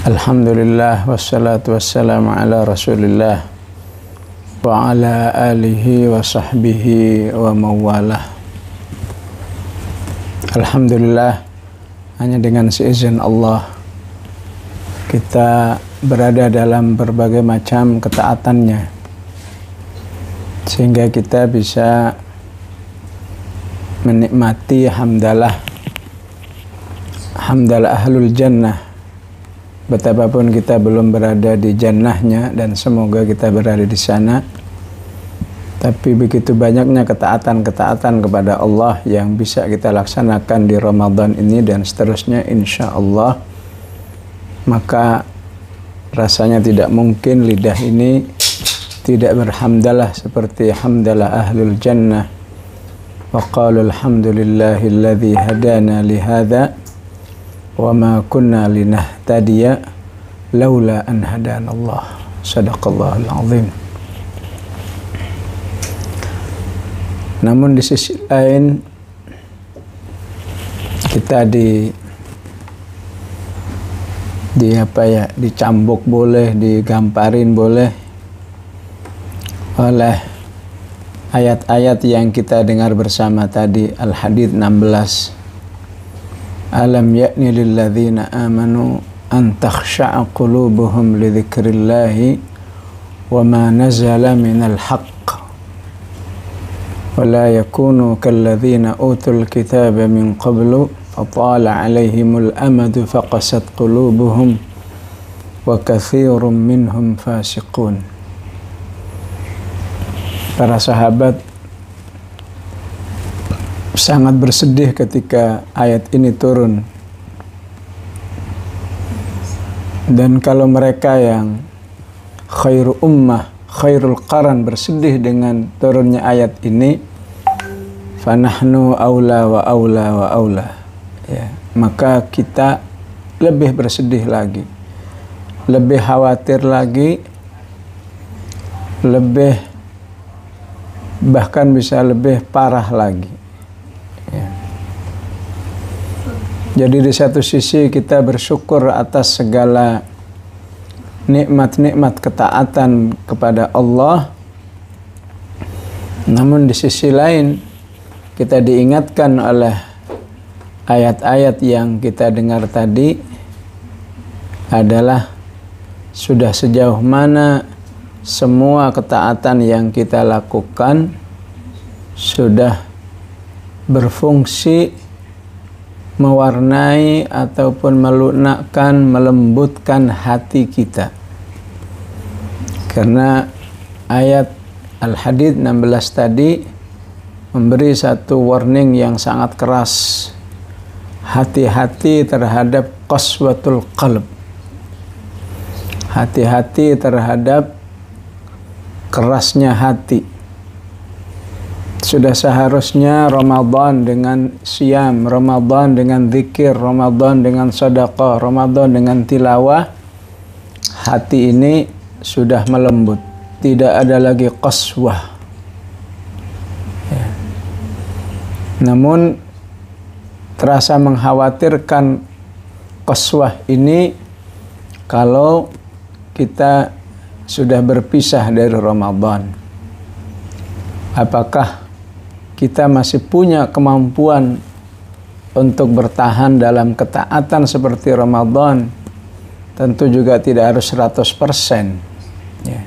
Alhamdulillah wassalatu wassalamu ala Rasulillah wa ala alihi wa sahbihi wa mawalah. Alhamdulillah, hanya dengan seizin Allah kita berada dalam berbagai macam ketaatannya, sehingga kita bisa menikmati hamdalah ahlul jannah. Betapapun kita belum berada di jannahnya, dan semoga kita berada di sana, tapi begitu banyaknya ketaatan-ketaatan kepada Allah yang bisa kita laksanakan di Ramadan ini dan seterusnya insya Allah, maka rasanya tidak mungkin lidah ini tidak berhamdalah seperti hamdalah ahlul jannah. Wa qalu alhamdulillahilladzi hadana lihadza wa ma kunna linahtadiya laula an hadanallah. Shadaqallahul azim. Namun di sisi lain kita dicambuk boleh, digamparin boleh oleh ayat-ayat yang kita dengar bersama tadi, Al-Hadid 16. Alam ya'ni lilladzina amanu an takhsha'a qulubuhum li dzikrillahi wa ma nazala minal haqq wa la yakunu kalladzina utul kitaba min qablu fatala 'alaihimul amadu faqasat qulubuhum wa katsirun minhum fasiqun. Para sahabat sangat bersedih ketika ayat ini turun. Dan kalau mereka yang khairu ummah, khairul qaran bersedih dengan turunnya ayat ini, fanahnu aula wa aula wa aula. Ya, maka kita lebih bersedih lagi, lebih khawatir lagi, bahkan bisa lebih parah lagi. Jadi di satu sisi kita bersyukur atas segala nikmat-nikmat ketaatan kepada Allah, namun di sisi lain kita diingatkan oleh ayat-ayat yang kita dengar tadi adalah sudah sejauh mana semua ketaatan yang kita lakukan sudah berfungsi mewarnai ataupun melunakkan, melembutkan hati kita. Karena ayat Al-Hadid 16 tadi memberi satu warning yang sangat keras. Hati-hati terhadap qaswatul qalb. Hati-hati terhadap kerasnya hati. Sudah seharusnya Ramadan dengan siam, Ramadan dengan zikir, Ramadan dengan sedekah, Ramadan dengan tilawah, hati ini sudah melembut, tidak ada lagi qaswah. Ya. Namun terasa mengkhawatirkan qaswah ini kalau kita sudah berpisah dari Ramadan. Apakah kita masih punya kemampuan untuk bertahan dalam ketaatan seperti Ramadan? Tentu juga tidak harus 100%. Ya.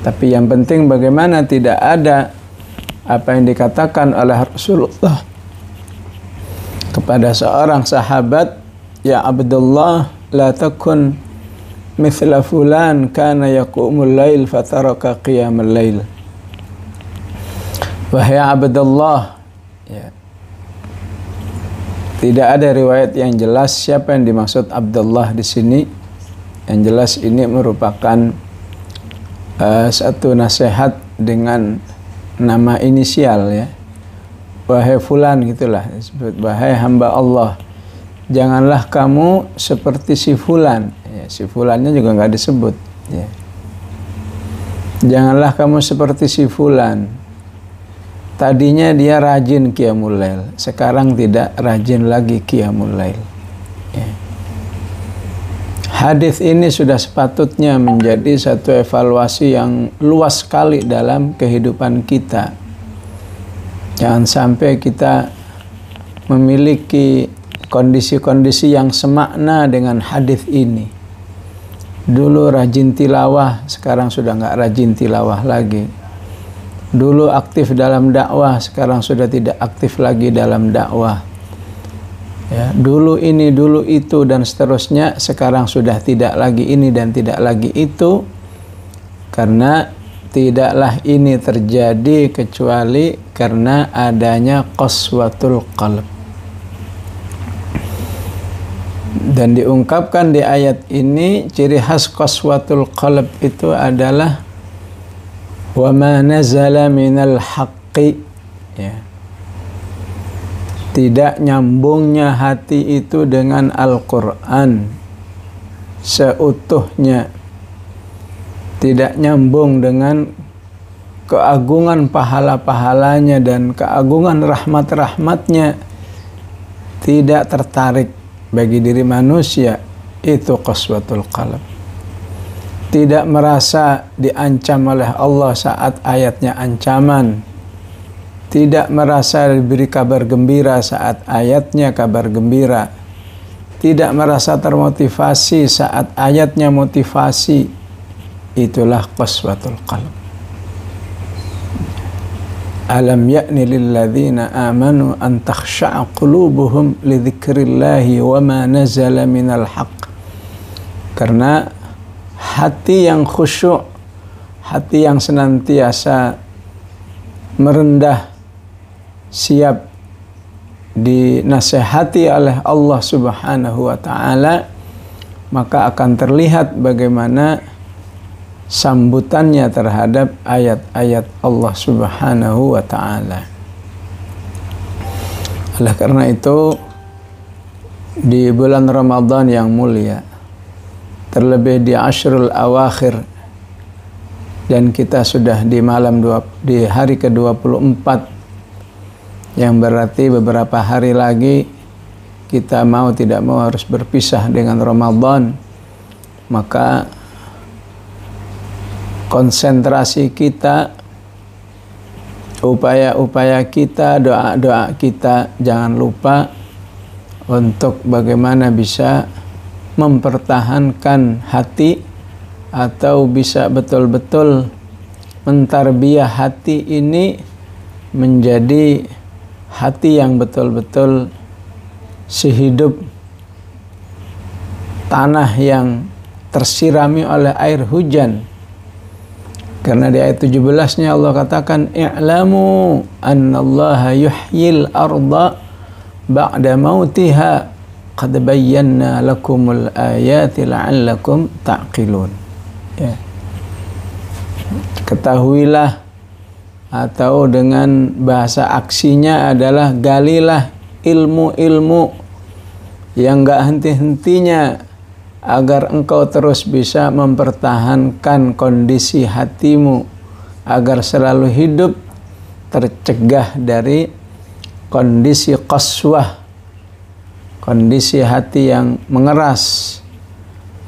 Tapi yang penting bagaimana tidak ada apa yang dikatakan oleh Rasulullah kepada seorang sahabat, ya Abdullah, la takun mithla fulan kana yaqumul lail fataraka qiyamul lail. Wahai Abdullah, ya. Tidak ada riwayat yang jelas siapa yang dimaksud Abdullah di sini. Yang jelas ini merupakan satu nasihat dengan nama inisial, ya. Wahai fulan, gitulah disebut. Wahai hamba Allah, janganlah kamu seperti si fulan. Ya, si fulannya juga nggak disebut. Ya. Janganlah kamu seperti si fulan. Tadinya dia rajin qiyamul lail, sekarang tidak rajin lagi qiyamul lail. Ya. Hadis ini sudah sepatutnya menjadi satu evaluasi yang luas sekali dalam kehidupan kita. Jangan sampai kita memiliki kondisi-kondisi yang semakna dengan hadis ini. Dulu rajin tilawah, sekarang sudah nggak rajin tilawah lagi. Dulu aktif dalam dakwah, sekarang sudah tidak aktif lagi dalam dakwah. Ya, dulu ini, dulu itu, dan seterusnya, sekarang sudah tidak lagi ini dan tidak lagi itu, karena tidaklah ini terjadi kecuali karena adanya qaswatul qalb. Dan diungkapkan di ayat ini ciri khas qaswatul qalb itu adalah wa ma nazala minal haqqi, ya. Tidak nyambungnya hati itu dengan Al-Quran seutuhnya, tidak nyambung dengan keagungan pahala-pahalanya dan keagungan rahmat-rahmatnya, tidak tertarik bagi diri manusia, itu qaswatul qalb. Tidak merasa diancam oleh Allah saat ayatnya ancaman, tidak merasa diberi kabar gembira saat ayatnya kabar gembira, tidak merasa termotivasi saat ayatnya motivasi. Itulah qaswatul qalb. Alam ya'ni lilladzina amanu an takhsha'a qulubuhum li dzikrillahi wa ma nazala minal haqq. Karena hati yang khusyuk, hati yang senantiasa merendah, siap dinasihati oleh Allah Subhanahu wa ta'ala, maka akan terlihat bagaimana sambutannya terhadap ayat-ayat Allah Subhanahu wa ta'ala. Oleh karena itu, di bulan Ramadan yang mulia, terlebih di Ashrul Awakhir, dan kita sudah di di hari ke-24, yang berarti beberapa hari lagi kita mau tidak mau harus berpisah dengan Ramadan, maka konsentrasi kita, upaya-upaya kita, doa-doa kita, jangan lupa untuk bagaimana bisa mempertahankan hati atau bisa betul-betul mentarbiyah hati ini menjadi hati yang betul-betul sehidup tanah yang tersirami oleh air hujan. Karena di ayat 17-nya Allah katakan, i'lamu annallaha yuhyil arda ba'da mautiha qad bayyana lakumul ayati la'allakum ta'qilun. Ya. Ketahuilah, atau dengan bahasa aksinya adalah galilah ilmu-ilmu yang gak henti-hentinya agar engkau terus bisa mempertahankan kondisi hatimu, agar selalu hidup tercegah dari kondisi qaswah, kondisi hati yang mengeras,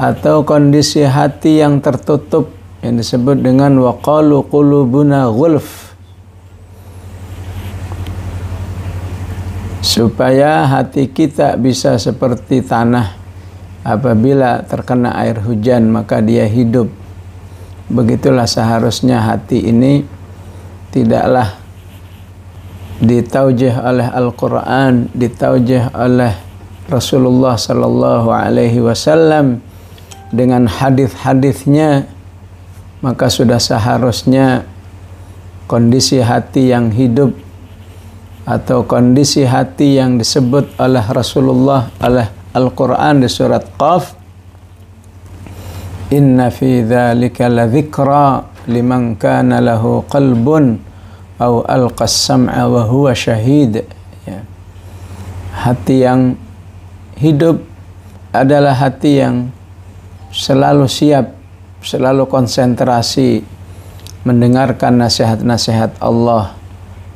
atau kondisi hati yang tertutup, yang disebut dengan waqalu qulubuna ghulf. Supaya hati kita bisa seperti tanah, apabila terkena air hujan maka dia hidup. Begitulah seharusnya hati ini, tidaklah ditaujih oleh Al-Quran, ditaujih oleh Rasulullah Sallallahu Alaihi Wasallam dengan hadis-hadisnya, maka sudah seharusnya kondisi hati yang hidup atau kondisi hati yang disebut oleh Rasulullah, oleh Al-Quran di surat Qaf, inna fi dzalika ladzikra liman kana lahu qalbun aw alqas sam'a wa huwa syahid. Ya. Hati yang hidup adalah hati yang selalu siap, selalu konsentrasi mendengarkan nasihat-nasihat Allah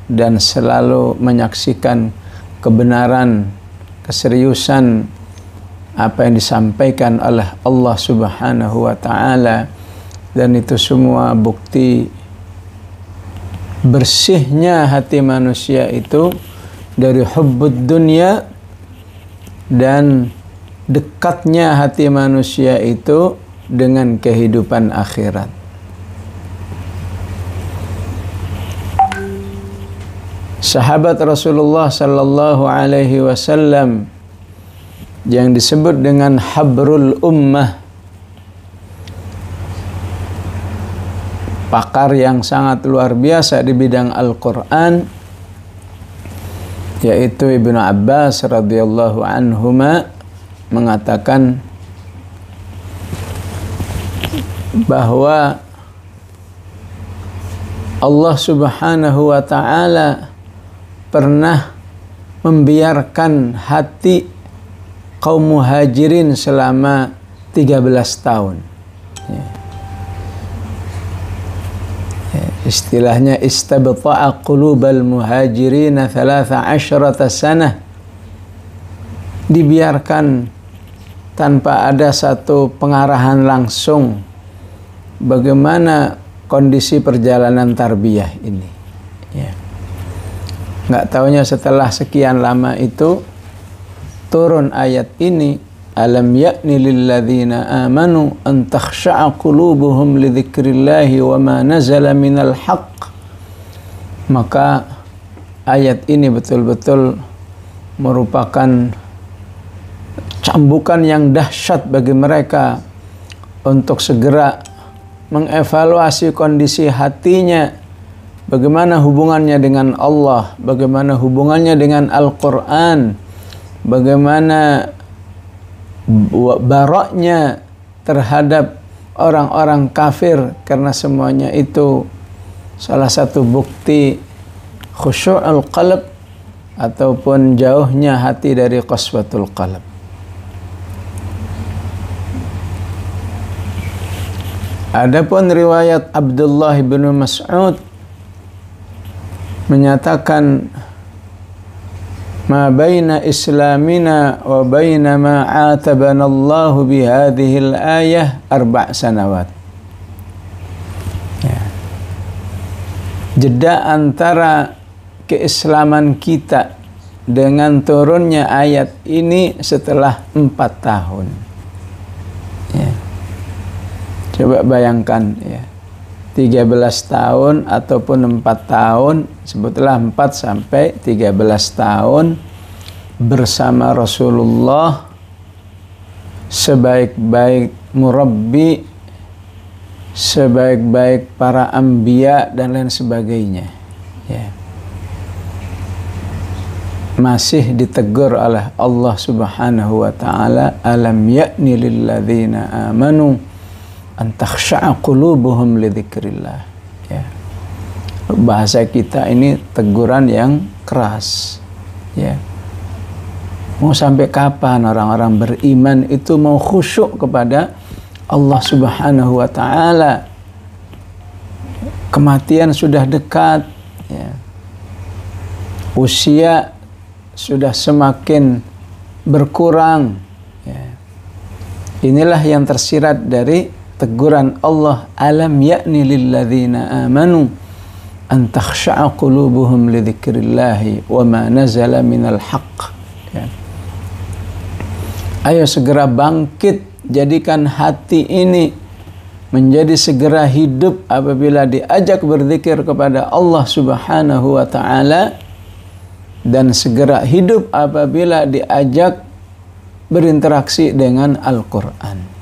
dan selalu menyaksikan kebenaran, keseriusan apa yang disampaikan oleh Allah Subhanahu wa Ta'ala, dan itu semua bukti bersihnya hati manusia itu dari hubbud dunya, dan dekatnya hati manusia itu dengan kehidupan akhirat. Sahabat Rasulullah sallallahu alaihi wasallam yang disebut dengan habrul ummah, pakar yang sangat luar biasa di bidang Al-Quran, yaitu Ibnu Abbas radhiyallahu anhuma, mengatakan bahwa Allah Subhanahu wa Ta'ala pernah membiarkan hati kaum muhajirin selama 13 tahun. Istilahnya istabta'a qulubal muhajirin 13 sanah. Dibiarkan tanpa ada satu pengarahan langsung bagaimana kondisi perjalanan tarbiyah ini. Ya. Nggak taunya setelah sekian lama itu turun ayat ini, alam ya'ni lilladzina amanu an takhsha'a qulubuhum li dzikrillahi wa ma nazala minal haqq. Maka ayat ini betul-betul merupakan cambukan yang dahsyat bagi mereka untuk segera mengevaluasi kondisi hatinya, bagaimana hubungannya dengan Allah, bagaimana hubungannya dengan Al-Quran, bagaimana baraknya terhadap orang-orang kafir, karena semuanya itu salah satu bukti khusyu'ul qalb ataupun jauhnya hati dari qaswatul qalb. Adapun riwayat Abdullah bin Mas'ud menyatakan ma baina islamina wa baina ma atabana Allahu bi hadhihi al-ayah 4 sanawat. Ya. Jeda antara keislaman kita dengan turunnya ayat ini setelah 4 tahun. Ya. Coba bayangkan ya. 13 tahun ataupun 4 tahun, sebutlah 4 sampai 13 tahun bersama Rasulullah, sebaik-baik murabbi, sebaik-baik para anbiya dan lain sebagainya. Ya. Masih ditegur oleh Allah Subhanahu wa Ta'ala, alam ya'ni lilladzina amanu an takhsha'a qulubuhum li dzikrillah. Ya. Bahasa kita ini teguran yang keras. Ya. Mau sampai kapan orang-orang beriman itu mau khusyuk kepada Allah Subhanahu wa Ta'ala? Kematian sudah dekat. Ya. Usia sudah semakin berkurang. Ya. Inilah yang tersirat dari teguran Allah, alam ya'ni lilladzina amanu an takhsha'a qulubuhum li dzikrillahi wa ma nazala minal haqq. Ya. Ayo segera bangkit, jadikan hati ini menjadi segera hidup apabila diajak berzikir kepada Allah Subhanahu wa Ta'ala, dan segera hidup apabila diajak berinteraksi dengan Al-Quran.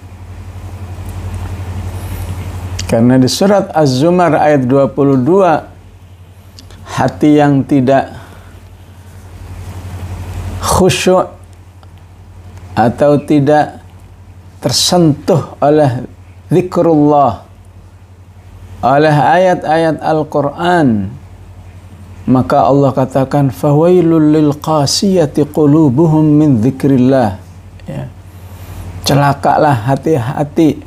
Karena di surat Az-Zumar ayat 22, hati yang tidak khusyuk atau tidak tersentuh oleh zikrullah, oleh ayat-ayat Al-Quran, maka Allah katakan fawailul lil qasiyati qulubuhum min dzikrillah. Ya. Celakalah hati-hati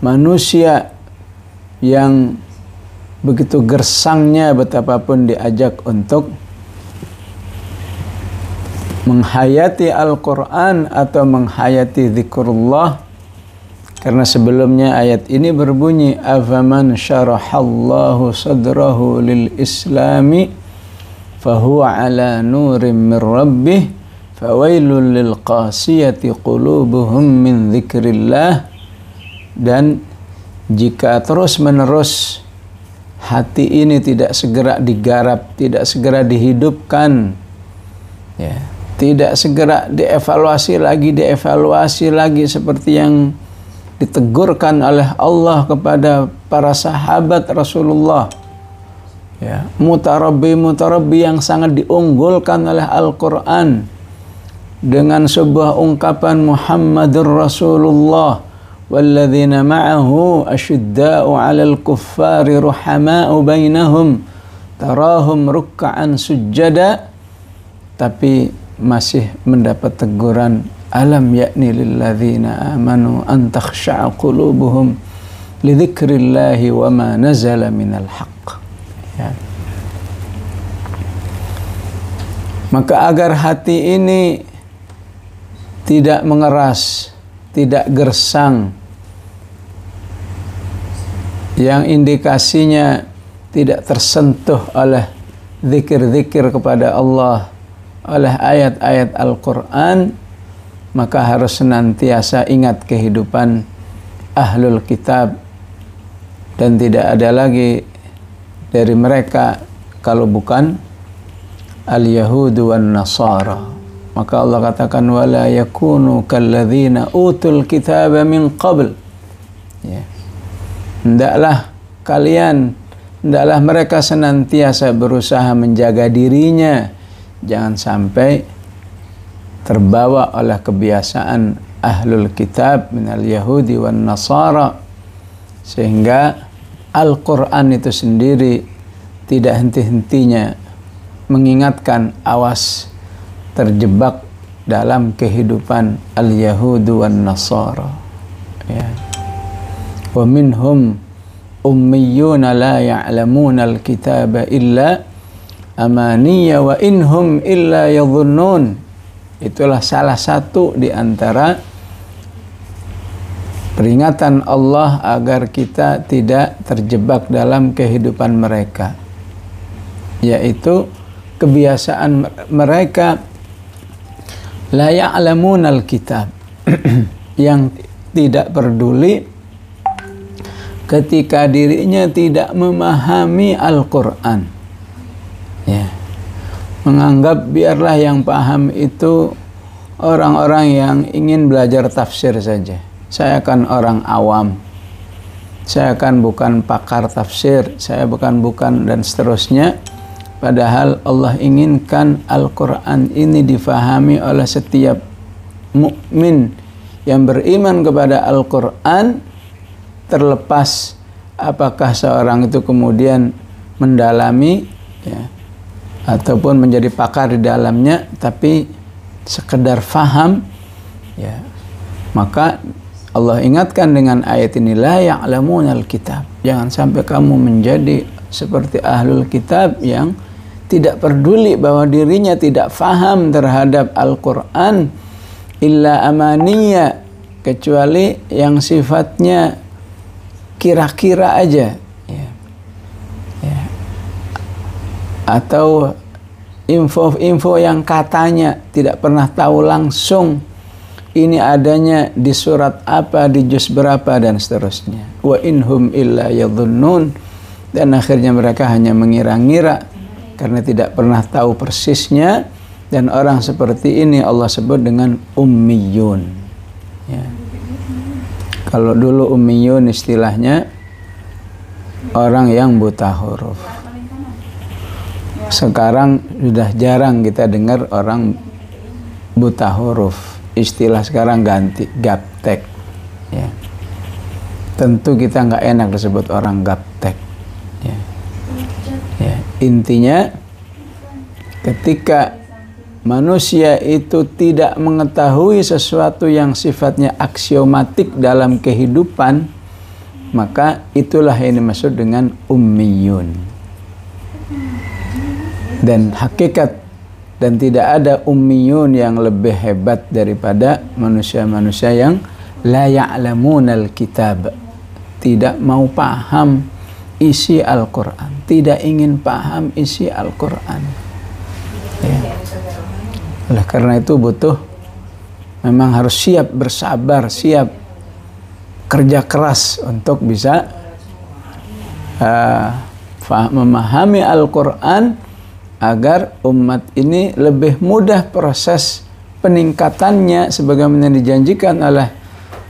manusia yang begitu gersangnya betapapun diajak untuk menghayati Al-Quran atau menghayati zikrullah. Karena sebelumnya ayat ini berbunyi afaman syarahallahu sadrahu lil islami fahuwa ala nurim min rabbih fawailul lil qasiyati qulubuhum min dzikrillah. Dan jika terus menerus hati ini tidak segera digarap, tidak segera dihidupkan, ya, tidak segera dievaluasi lagi seperti yang ditegurkan oleh Allah kepada para sahabat Rasulullah, ya, mutarabbi yang sangat diunggulkan oleh Al-Quran dengan sebuah ungkapan Muhammadur Rasulullah walladzina ma'ahu asyidda'u 'alal kuffari ruhama'u bainahum tarahum ruk'an sujada, tapi masih mendapat teguran alam yakni lilladzina amanu an takhsha'a qulubuhum li dzikrillahi wa ma nazala minal haqq, ya. Maka agar hati ini tidak mengeras, tidak gersang, yang indikasinya tidak tersentuh oleh zikir-zikir kepada Allah, oleh ayat-ayat Al-Quran, maka harus senantiasa ingat kehidupan ahlul kitab, dan tidak ada lagi dari mereka kalau bukan al-yahudu wan nasara. Maka Allah katakan wala yakunu kalladzina utul kitaba min qabl, ya. Hendaklah mereka senantiasa berusaha menjaga dirinya, jangan sampai terbawa oleh kebiasaan ahlul kitab minal yahudi wan nasara, sehingga Al-Quran itu sendiri tidak henti-hentinya mengingatkan awas terjebak dalam kehidupan al-yahudu wan nasara, ya. Wa minhum ummiyuna la ya'lamuna al-kitaba illa amaniya wa inhum illa yadhunnun. Itulah salah satu di antara peringatan Allah agar kita tidak terjebak dalam kehidupan mereka, yaitu kebiasaan mereka la ya'lamunal kitab, yang tidak peduli ketika dirinya tidak memahami Al-Quran, ya. Menganggap biarlah yang paham itu orang-orang yang ingin belajar tafsir saja. Saya kan orang awam, saya kan bukan pakar tafsir, saya bukan dan seterusnya. Padahal Allah inginkan Al-Quran ini difahami oleh setiap mukmin yang beriman kepada Al-Quran, terlepas apakah seorang itu kemudian mendalami, ya, ataupun menjadi pakar di dalamnya, tapi sekedar faham, ya. Maka Allah ingatkan dengan ayat ini la ya'lamunal kitab. Jangan sampai kamu menjadi seperti ahlul kitab yang tidak peduli bahwa dirinya tidak faham terhadap Al-Quran illa amaniya, kecuali yang sifatnya kira-kira aja, ya. Ya. Atau info-info yang katanya, tidak pernah tahu langsung ini adanya di surat apa, di juz berapa, dan seterusnya. Wa inhum illa yadhunnun, dan akhirnya mereka hanya mengira-ngira karena tidak pernah tahu persisnya. Dan orang seperti ini Allah sebut dengan ummiyun, ya. Kalau dulu ummiyun istilahnya orang yang buta huruf. Sekarang sudah jarang kita dengar orang buta huruf. Istilah sekarang ganti gaptek, ya. Tentu kita nggak enak disebut orang gaptek, ya. Ya. Intinya ketika manusia itu tidak mengetahui sesuatu yang sifatnya aksiomatik dalam kehidupan, maka itulah yang dimaksud dengan ummiyun. Dan hakikat Dan tidak ada ummiyun yang lebih hebat daripada manusia-manusia yang la ya'lamunal kitab, tidak mau paham isi Al-Quran, tidak ingin paham isi Al-Quran. Ya. Oleh karena itu butuh, memang harus siap bersabar, siap kerja keras untuk bisa memahami Al-Quran, agar umat ini lebih mudah proses peningkatannya sebagaimana dijanjikan oleh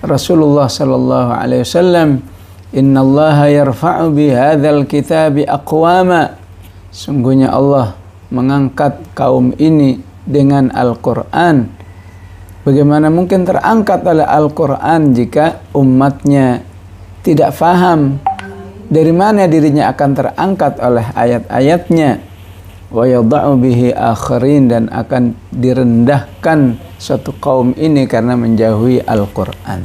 Rasulullah sallallahu alaihi wasallam, innallaha yarfa'u bihadzal kitabi aqwama, sungguhnya Allah mengangkat kaum ini dengan Al-Quran. Bagaimana mungkin terangkat oleh Al-Quran jika umatnya tidak faham dari mana dirinya akan terangkat oleh ayat-ayatnya. Wa yadha'u bihi akharin, dan akan direndahkan suatu kaum ini karena menjauhi Al-Quran.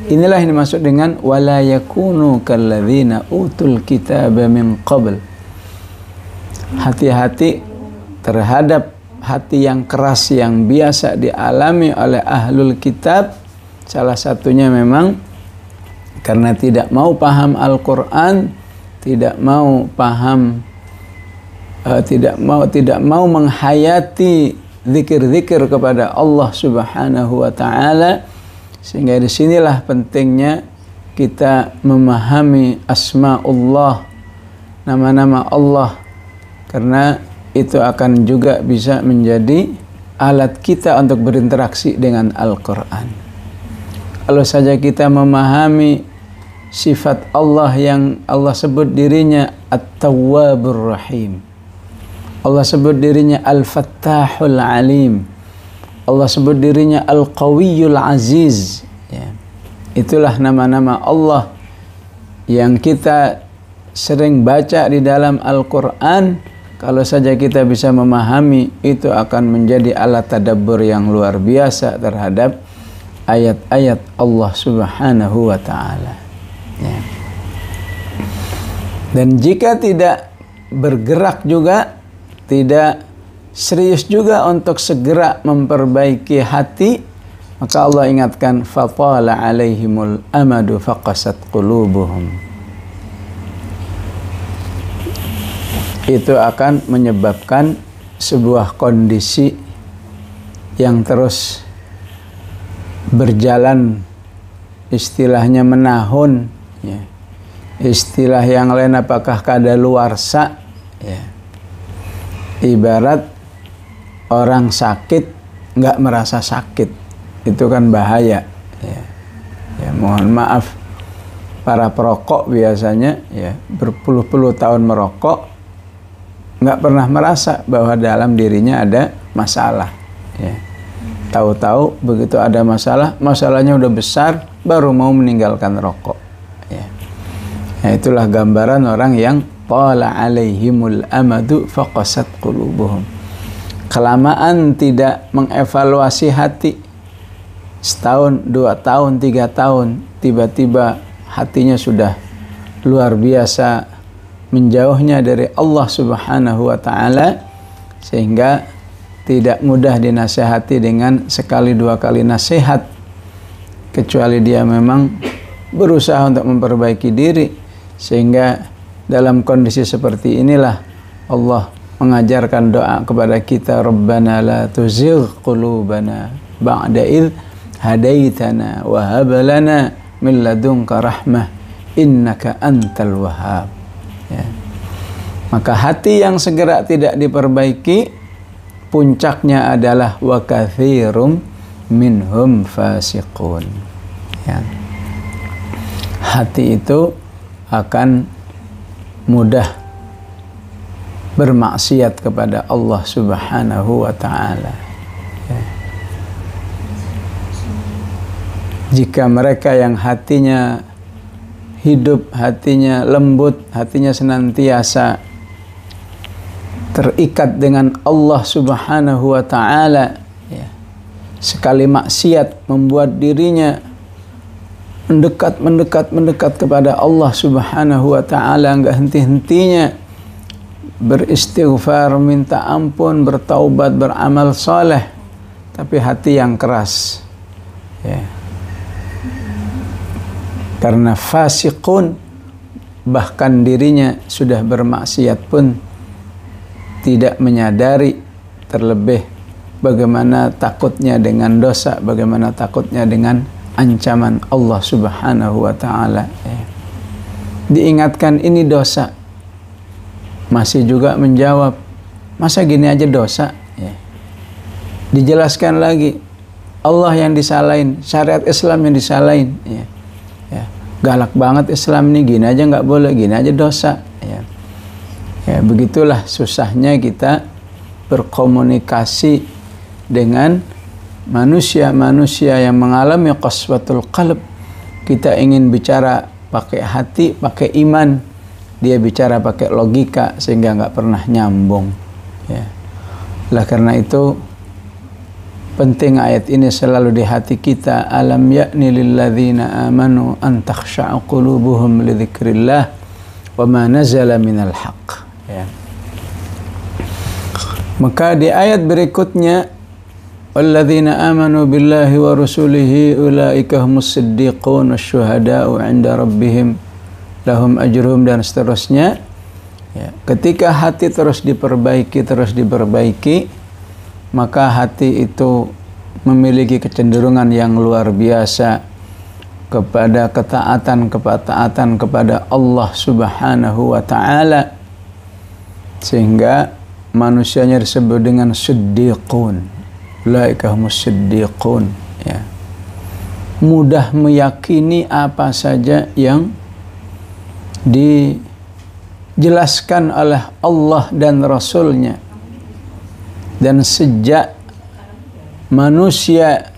Inilah yang dimaksud dengan wala yakunu kalladzina utul kitaba min qabl. Hati-hati terhadap hati yang keras yang biasa dialami oleh ahlul kitab. Salah satunya memang karena tidak mau paham Al-Quran, tidak mau paham, tidak mau menghayati zikir-zikir kepada Allah Subhanahu wa taala. Sehingga disinilah pentingnya kita memahami asmaullah, nama-nama Allah, karena itu akan juga bisa menjadi alat kita untuk berinteraksi dengan Al-Quran. Kalau saja kita memahami sifat Allah yang Allah sebut dirinya At-Tawwabur Rahim, Allah sebut dirinya Al-Fattahul Alim, Allah sebut dirinya Al-Qawiyul Aziz, ya. Itulah nama-nama Allah yang kita sering baca di dalam Al-Quran. Kalau saja kita bisa memahami, itu akan menjadi alat tadabbur yang luar biasa terhadap ayat-ayat Allah Subhanahu wa ta'ala, ya. Dan jika tidak bergerak juga, tidak serius juga untuk segera memperbaiki hati, maka Allah ingatkan fatala alaihimul amadu faqasat qulubuhum. Itu akan menyebabkan sebuah kondisi yang terus berjalan, istilahnya menahun, ya. Istilah yang lain apakah kadaluarsa, ya. Ibarat orang sakit nggak merasa sakit, itu kan bahaya, ya. Ya, mohon maaf, para perokok biasanya ya berpuluh-puluh tahun merokok nggak pernah merasa bahwa dalam dirinya ada masalah, ya. Tahu-tahu begitu ada masalah, masalahnya udah besar, baru mau meninggalkan rokok, ya. Nah, itulah gambaran orang yang qala alaihimul amadu faqasat qulubuhum. Kelamaan tidak mengevaluasi hati, setahun, 2 tahun, 3 tahun, tiba-tiba hatinya sudah luar biasa menjauhnya dari Allah Subhanahu wa ta'ala, sehingga tidak mudah dinasihati dengan sekali 2 kali nasihat, kecuali dia memang berusaha untuk memperbaiki diri. Sehingga dalam kondisi seperti inilah Allah mengajarkan doa kepada kita, Rabbana la tuzigh qulubana ba'da idh hadaitana wa hab lana min ladunka rahmah innaka antal wahhab, ya. Maka hati yang segera tidak diperbaiki, puncaknya adalah wa katsirum minhum fasiqun, ya. Hati itu akan mudah bermaksiat kepada Allah Subhanahu wa ta'ala, ya. Jika mereka yang hatinya hidup, hatinya lembut, hatinya senantiasa terikat dengan Allah Subhanahu wa ta'ala, ya, sekali maksiat membuat dirinya mendekat kepada Allah Subhanahu wa ta'ala, enggak henti-hentinya, beristighfar, minta ampun, bertaubat, beramal soleh, tapi hati yang keras, ya. Karena fasiqun, bahkan dirinya sudah bermaksiat pun tidak menyadari, terlebih bagaimana takutnya dengan dosa, bagaimana takutnya dengan ancaman Allah Subhanahu wa ta'ala, ya. Diingatkan ini dosa, masih juga menjawab, masa gini aja dosa, ya. Dijelaskan lagi, Allah yang disalahin, syariat Islam yang disalahin, ya. Ya. Galak banget Islam nih, gini aja nggak boleh, gini aja dosa, ya. Ya, begitulah susahnya kita berkomunikasi dengan manusia-manusia yang mengalami qaswatul qalb. Kita ingin bicara pakai hati, pakai iman, dia bicara pakai logika, sehingga nggak pernah nyambung, ya. Lah karena itu penting ayat ini selalu di hati kita. Alam ya'ni lilladzina amanu an takhsha'a qulubuhum li dzikrillah wa ma nazala minal haqq, ya. Maka di ayat berikutnya, walladzina amanu billahi wa rusulihi ulaika humus siddiqun wasyuhada'u 'inda rabbihim lahum ajruhum, dan seterusnya, ya. Ketika hati terus diperbaiki, maka hati itu memiliki kecenderungan yang luar biasa kepada ketaatan kepada Allah Subhanahu wa ta'ala, sehingga manusianya disebut dengan siddiqun, ulaika humus siddiqun, ya. Mudah meyakini apa saja yang dijelaskan oleh Allah dan Rasulnya. Dan sejak manusia,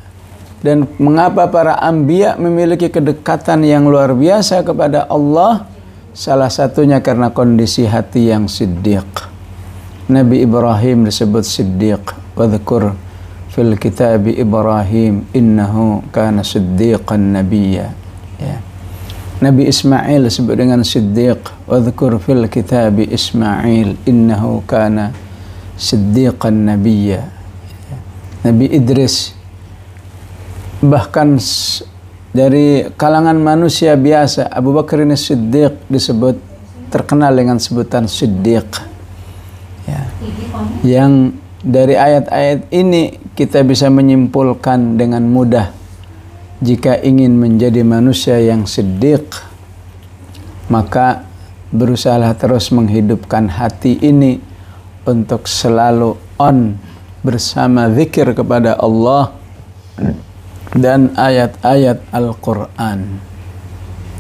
dan mengapa para anbiya memiliki kedekatan yang luar biasa kepada Allah, salah satunya karena kondisi hati yang siddiq. Nabi Ibrahim disebut siddiq, wadhkur fil kitabi Ibrahim innahu kana siddiqan nabiyya, ya. Nabi Ismail disebut dengan siddiq, wadhkur fil kitabi Ismail innahu kana siddiqan nabiyya. Nabi Idris, bahkan dari kalangan manusia biasa, Abu Bakar ini Siddiq disebut, terkenal dengan sebutan Siddiq, ya. Yang dari ayat-ayat ini kita bisa menyimpulkan dengan mudah, jika ingin menjadi manusia yang siddiq, maka berusahalah terus menghidupkan hati ini untuk selalu on bersama zikir kepada Allah dan ayat-ayat Al-Quran,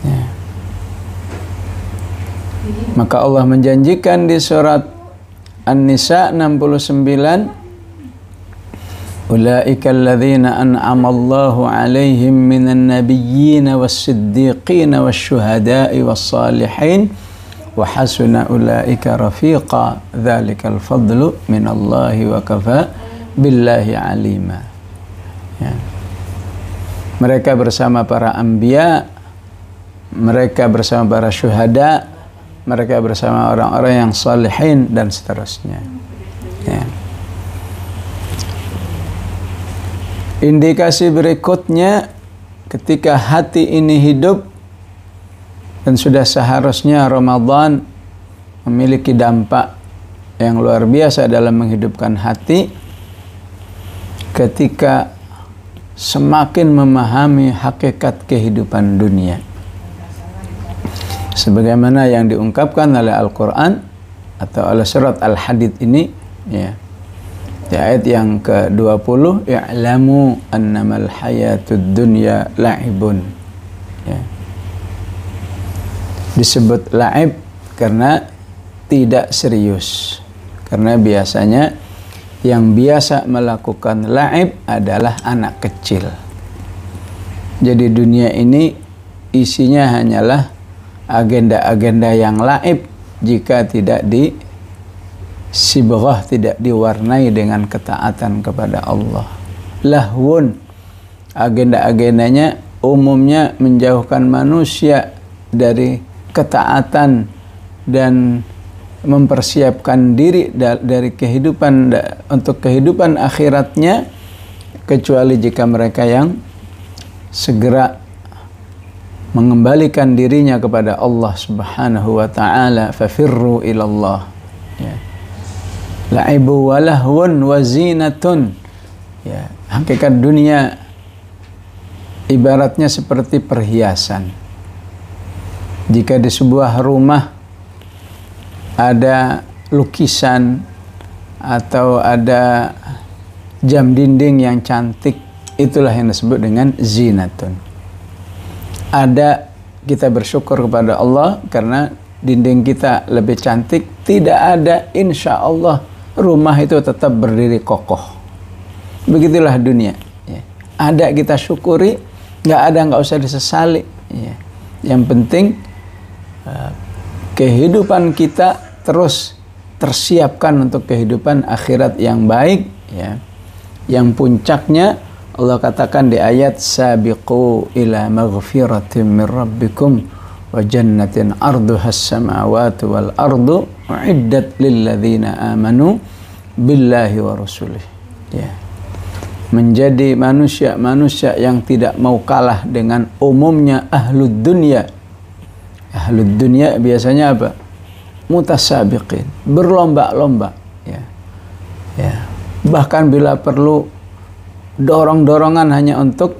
ya. Maka Allah menjanjikan di surat An-Nisa 69, ulaika alladzina an'ama Allahu 'alaihim minan nabiyyin was-siddiqin wasyuhada'i was-salihin wa hasuna ulaika rafiqa dzalikal fadlu minallahi wa kafa billahi alima, ya. Mereka bersama para anbiya, mereka bersama para syuhada, mereka bersama orang-orang yang salihin, dan seterusnya, ya. Indikasi berikutnya, ketika hati ini hidup, dan sudah seharusnya Ramadan memiliki dampak yang luar biasa dalam menghidupkan hati, ketika semakin memahami hakikat kehidupan dunia, sebagaimana yang diungkapkan oleh Al-Quran atau oleh surat Al-Hadid ini, ya. Di ayat yang ke-20, i'lamu annamal hayatud dunya la'ibun, ya. Disebut la'ib karena tidak serius, karena biasanya yang biasa melakukan la'ib adalah anak kecil. Jadi dunia ini isinya hanyalah agenda-agenda yang la'ib jika tidak sibghah, tidak diwarnai dengan ketaatan kepada Allah. Lahwun, agenda-agendanya umumnya menjauhkan manusia dari ketaatan dan mempersiapkan diri dari kehidupan untuk kehidupan akhiratnya, kecuali jika mereka yang segera mengembalikan dirinya kepada Allah Subhanahu wa taala. Fafirru ilallah, ya. La'ibu wa lahwun wa zinatun, ya. Hakikat dunia ibaratnya seperti perhiasan. Jika di sebuah rumah ada lukisan atau ada jam dinding yang cantik, itulah yang disebut dengan zinatun. Ada, kita bersyukur kepada Allah karena dinding kita lebih cantik. Tidak ada, insya Allah rumah itu tetap berdiri kokoh. Begitulah dunia, ya. Ada kita syukuri, nggak ada nggak usah disesali, ya. Yang penting kehidupan kita terus tersiapkan untuk kehidupan akhirat yang baik, ya. Yang puncaknya Allah katakan di ayat, sabiqu ila maghfiratin min rabbikum wa jannatin arduhas samawati wal ardu uiddat lil ladzina amanu billahi wa rasulih, ya. Menjadi manusia yang tidak mau kalah dengan umumnya ahlud dunia. Ahlud dunia biasanya apa? Mutasabiqin, berlomba-lomba, ya. Ya. Bahkan bila perlu dorong-dorongan hanya untuk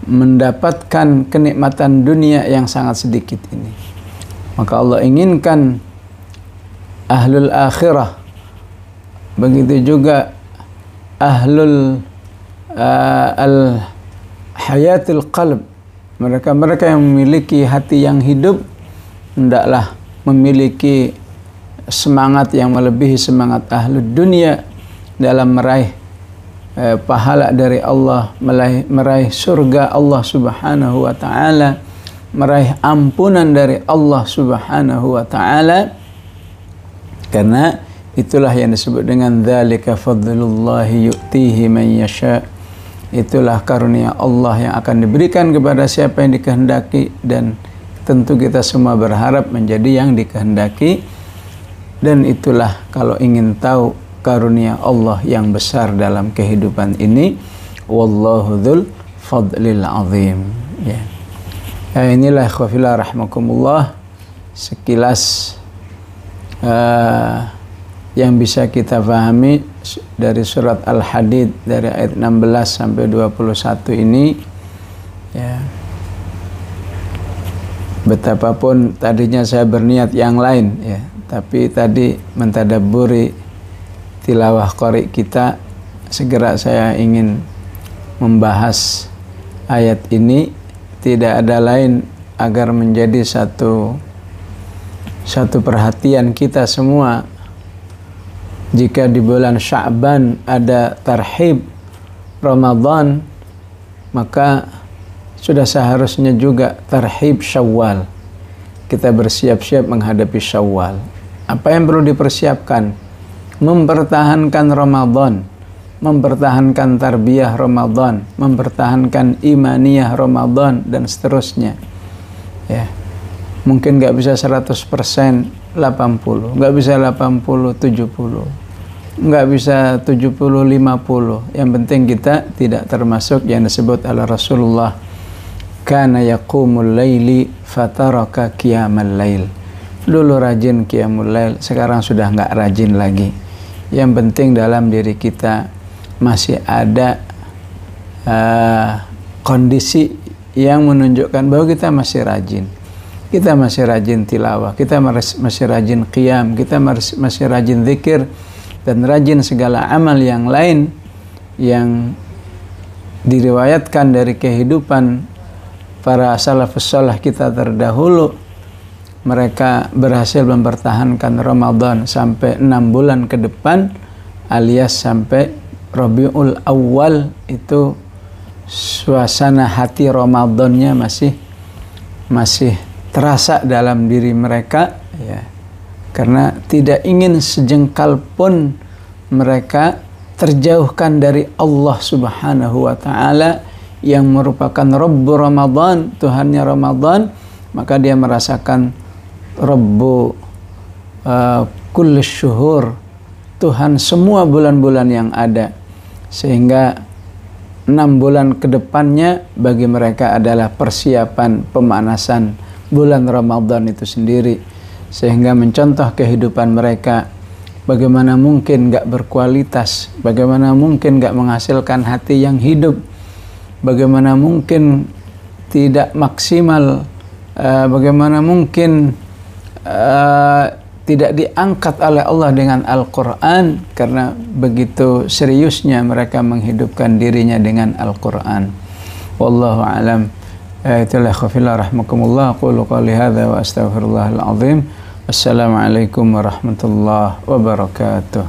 mendapatkan kenikmatan dunia yang sangat sedikit ini. Maka Allah inginkan ahlul akhirah, begitu juga ahlul hayatil qalb, mereka yang memiliki hati yang hidup, hendaklah memiliki semangat yang melebihi semangat ahlul dunia dalam meraih pahala dari Allah, meraih surga Allah Subhanahu wa taala, meraih ampunan dari Allah Subhanahu wa taala. Karena itulah yang disebut dengan dzalika fadlullahi yu'tihi man yasha. Itulah karunia Allah yang akan diberikan kepada siapa yang dikehendaki, dan tentu kita semua berharap menjadi yang dikehendaki. Dan itulah kalau ingin tahu karunia Allah yang besar dalam kehidupan ini, wallahu dzul fadlil azim, ya. Inilah ikhwafillah rahmakumullah sekilas yang bisa kita pahami dari surat Al-Hadid dari ayat 16 sampai 21 ini, ya. Betapapun tadinya saya berniat yang lain, ya, tapi tadi mentadabburi tilawah qari kita, segera saya ingin membahas ayat ini. Tidak ada lain agar menjadi satu perhatian kita semua. Jika di bulan Sya'ban ada tarhib Ramadan, maka sudah seharusnya juga tarhib Syawal. Kita bersiap-siap menghadapi Syawal. Apa yang perlu dipersiapkan? Mempertahankan Ramadan, mempertahankan tarbiyah Ramadan, mempertahankan imaniyah Ramadan, dan seterusnya, ya. Mungkin nggak bisa 100% 80, nggak bisa 80 70, nggak bisa 70 50. Yang penting kita tidak termasuk yang disebut oleh Rasulullah, kana yaqumul laili fataraka qiyamal lail. Dulu rajin qiyamul lail, sekarang sudah nggak rajin lagi. Yang penting dalam diri kita masih ada kondisi yang menunjukkan bahwa kita masih rajin. Kita masih rajin tilawah, kita masih rajin qiyam, kita masih rajin zikir, dan rajin segala amal yang lain yang diriwayatkan dari kehidupan para salafus salih kita terdahulu. Mereka berhasil mempertahankan Ramadan sampai 6 bulan ke depan, alias sampai Rabiul Awal. Itu suasana hati Ramadannya masih terasa dalam diri mereka, ya. Karena tidak ingin sejengkal pun mereka terjauhkan dari Allah Subhanahu wa taala yang merupakan Rabbu Ramadan, Tuhannya Ramadan. Maka dia merasakan Rabbu kulli syuhur, Tuhan semua bulan-bulan yang ada, sehingga 6 bulan ke depannya bagi mereka adalah persiapan pemanasan bulan Ramadan itu sendiri, sehingga mencontoh kehidupan mereka. Bagaimana mungkin gak berkualitas, bagaimana mungkin gak menghasilkan hati yang hidup, bagaimana mungkin tidak maksimal, bagaimana mungkin tidak diangkat oleh Allah dengan Al-Quran, karena begitu seriusnya mereka menghidupkan dirinya dengan Al-Quran. Wallahu a'lam. Itulah khafillah rahmakumullah. Qulu qali hadha wa astaghfirullahal azim. Assalamualaikum warahmatullahi wabarakatuh.